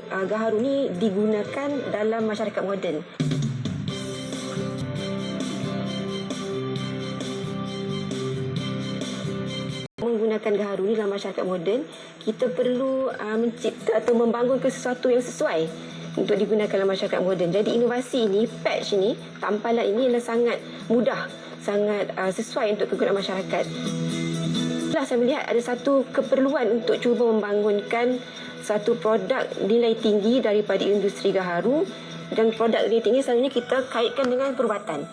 gaharu ni digunakan dalam masyarakat moden. Menggunakan gaharu ni dalam masyarakat moden, kita perlu mencipta atau membangunkan sesuatu yang sesuai untuk digunakan dalam masyarakat moden. Jadi inovasi ini, patch ini, tampalan ini adalah sangat mudah, sangat sesuai untuk kegunaan masyarakat. Saya melihat ada satu keperluan untuk cuba membangunkan satu produk nilai tinggi daripada industri gaharu, dan produk nilai tinggi selalunya kita kaitkan dengan perubatan,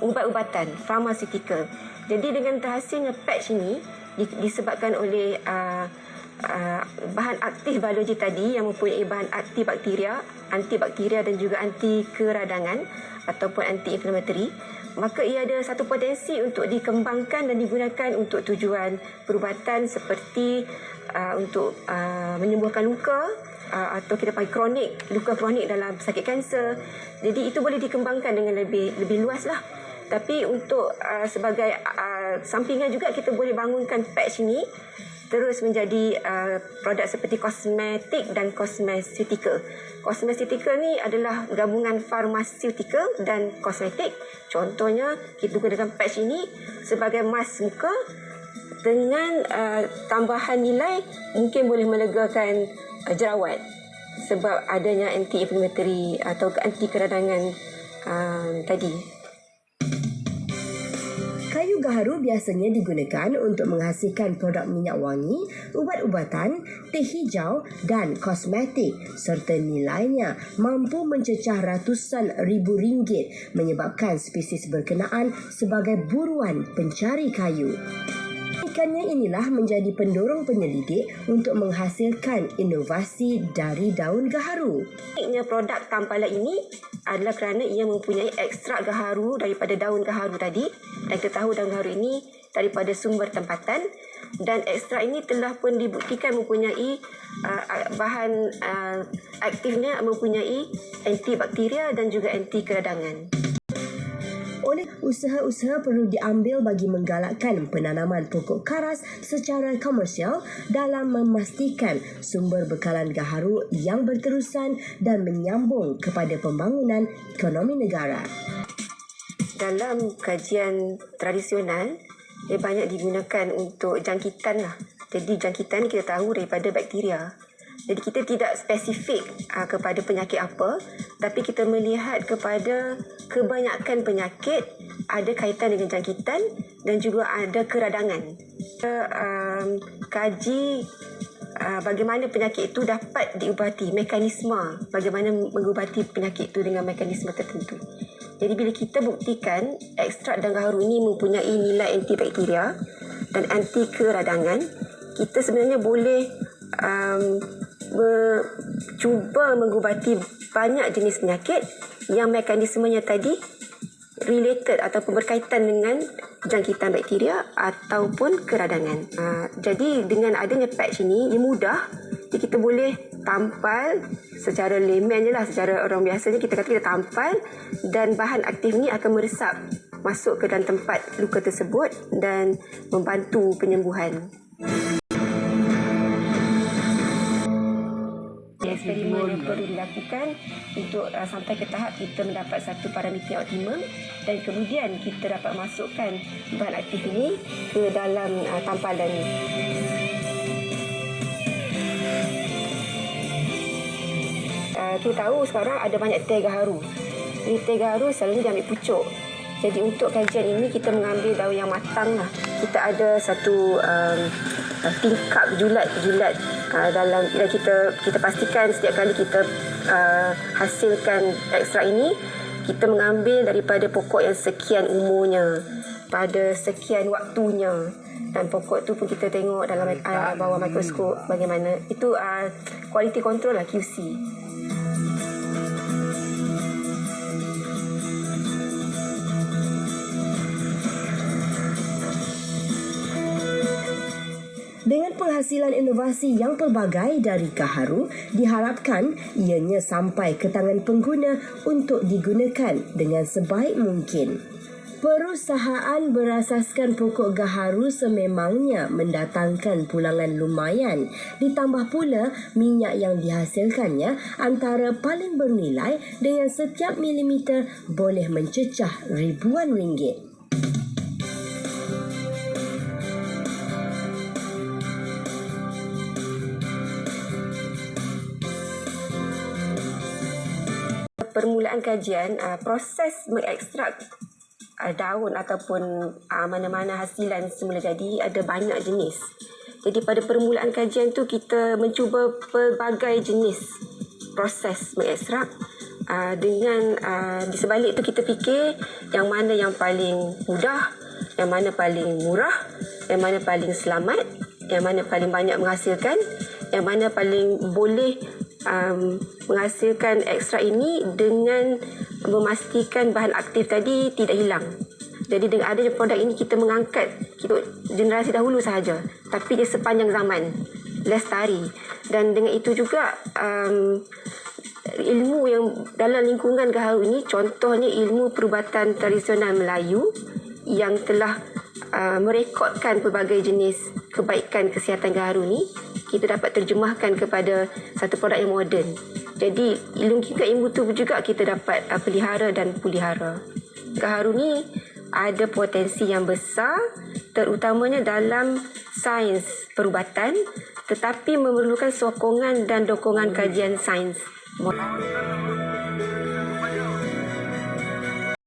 ubat-ubatan, pharmaceutical. Jadi dengan terhasilnya patch ini disebabkan oleh bahan aktif biologi tadi yang mempunyai bahan antibakteria dan juga anti keradangan ataupun anti-inflammatory, maka ia ada satu potensi untuk dikembangkan dan digunakan untuk tujuan perubatan seperti untuk menyembuhkan luka atau kita panggil kronik, luka kronik dalam sakit kanser. Jadi itu boleh dikembangkan dengan lebih luas lah. Tapi untuk sebagai sampingan juga kita boleh bangunkan patch ini terus menjadi produk seperti kosmetik dan kosmetika. Kosmetika ni adalah gabungan pharmaceutical dan kosmetik. Contohnya kita gunakan patch ini sebagai mask muka dengan tambahan nilai mungkin boleh melegakan jerawat sebab adanya anti-inflammatory atau anti keradangan tadi. Kayu gaharu biasanya digunakan untuk menghasilkan produk minyak wangi, ubat-ubatan, teh hijau dan kosmetik serta nilainya mampu mencecah ratusan ribu ringgit menyebabkan spesies berkenaan sebagai buruan pencari kayu. Ikannya inilah menjadi pendorong penyelidik untuk menghasilkan inovasi dari daun gaharu. Uniknya produk tampalan ini adalah kerana ia mempunyai ekstrak gaharu daripada daun gaharu tadi, dan kita tahu daun gaharu ini daripada sumber tempatan, dan ekstrak ini telah pun dibuktikan mempunyai bahan aktifnya mempunyai antibakteria dan juga anti keradangan. Oleh usaha-usaha perlu diambil bagi menggalakkan penanaman pokok karas secara komersial dalam memastikan sumber bekalan gaharu yang berterusan dan menyambung kepada pembangunan ekonomi negara. Dalam kajian tradisional, ia banyak digunakan untuk jangkitan lah. Jadi jangkitan kita tahu daripada bakteria. Jadi kita tidak spesifik kepada penyakit apa, tapi kita melihat kepada kebanyakan penyakit ada kaitan dengan jangkitan dan juga ada keradangan. Kaji bagaimana penyakit itu dapat diubati, mekanisme bagaimana mengubati penyakit itu dengan mekanisme tertentu. Jadi bila kita buktikan ekstrak daun gaharu ini mempunyai nilai antibakteria dan anti keradangan, kita sebenarnya boleh cuba mengubati banyak jenis penyakit yang mekanismenya tadi related ataupun berkaitan dengan jangkitan bakteria ataupun keradangan. Jadi dengan adanya patch ini, ia mudah. Jadi kita boleh tampal secara layman je lah, secara orang biasanya kita kata kita tampal, dan bahan aktif ni akan meresap masuk ke dalam tempat luka tersebut dan membantu penyembuhan. Eksperimen yang perlu dilakukan untuk sampai ke tahap kita mendapat satu parameter yang optimum, dan kemudian kita dapat masukkan bahan aktif ini ke dalam tampalan ini. Kita tahu sekarang ada banyak teh gaharu. Jadi teh gaharu selalunya diambil pucuk. Jadi untuk kajian ini kita mengambil daun yang matang lah. Kita ada satu tingkap julat dalam, dan kita pastikan setiap kali kita hasilkan ekstrak ini, kita mengambil daripada pokok yang sekian umurnya pada sekian waktunya, dan pokok tu pun kita tengok dalam bawah mikroskop bagaimana itu quality control lah, QC. Dengan penghasilan inovasi yang pelbagai dari gaharu, diharapkan ianya sampai ke tangan pengguna untuk digunakan dengan sebaik mungkin. Perusahaan berasaskan pokok gaharu sememangnya mendatangkan pulangan lumayan. Ditambah pula minyak yang dihasilkannya antara paling bernilai dengan setiap milimeter boleh mencecah ribuan ringgit. Permulaan kajian, proses mengekstrak daun ataupun mana-mana hasilan semula jadi ada banyak jenis. Jadi pada permulaan kajian tu kita mencuba pelbagai jenis proses mengekstrak. Dengan di sebalik tu kita fikir yang mana yang paling mudah, yang mana paling murah, yang mana paling selamat, yang mana paling banyak menghasilkan, yang mana paling boleh menghasilkan ekstrak ini dengan memastikan bahan aktif tadi tidak hilang. Jadi dengan adanya produk ini kita mengangkat generasi dahulu sahaja, tapi dia sepanjang zaman lestari. Dan dengan itu juga ilmu yang dalam lingkungan gaharu ini, contohnya ilmu perubatan tradisional Melayu yang telah merekodkan pelbagai jenis kebaikan kesihatan gaharu ni, kita dapat terjemahkan kepada satu produk yang moden. Jadi ilmu tu juga kita dapat pelihara dan pulihara. Gaharu ni ada potensi yang besar, terutamanya dalam sains perubatan, tetapi memerlukan sokongan dan dokongan kajian sains.